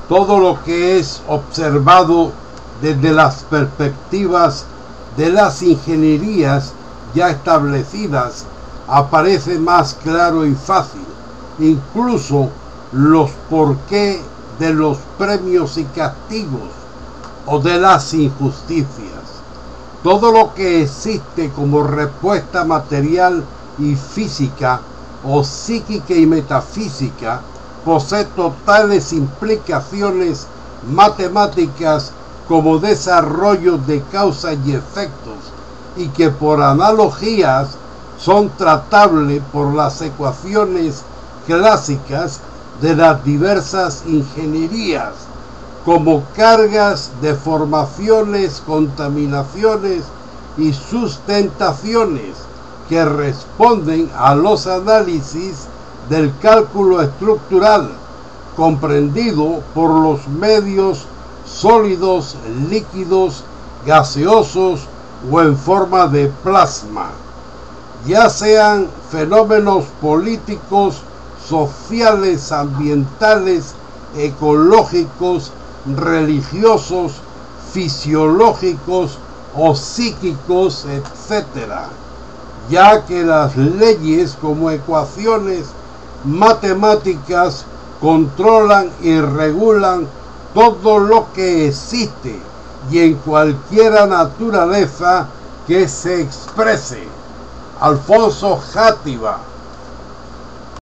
todo lo que es observado desde las perspectivas de las ingenierías ya establecidas aparece más claro y fácil, incluso los porqué de los premios y castigos o de las injusticias. Todo lo que existe como respuesta material y física o psíquica y metafísica posee totales implicaciones matemáticas como desarrollos de causas y efectos, y que por analogías son tratables por las ecuaciones clásicas de las diversas ingenierías, como cargas, deformaciones, contaminaciones y sustentaciones, que responden a los análisis del cálculo estructural, comprendido por los medios sólidos, líquidos, gaseosos o en forma de plasma, ya sean fenómenos políticos, sociales, ambientales, ecológicos, religiosos, fisiológicos o psíquicos, etc., ya que las leyes como ecuaciones matemáticas controlan y regulan todo lo que existe y en cualquier naturaleza que se exprese. Alfonso Játiva.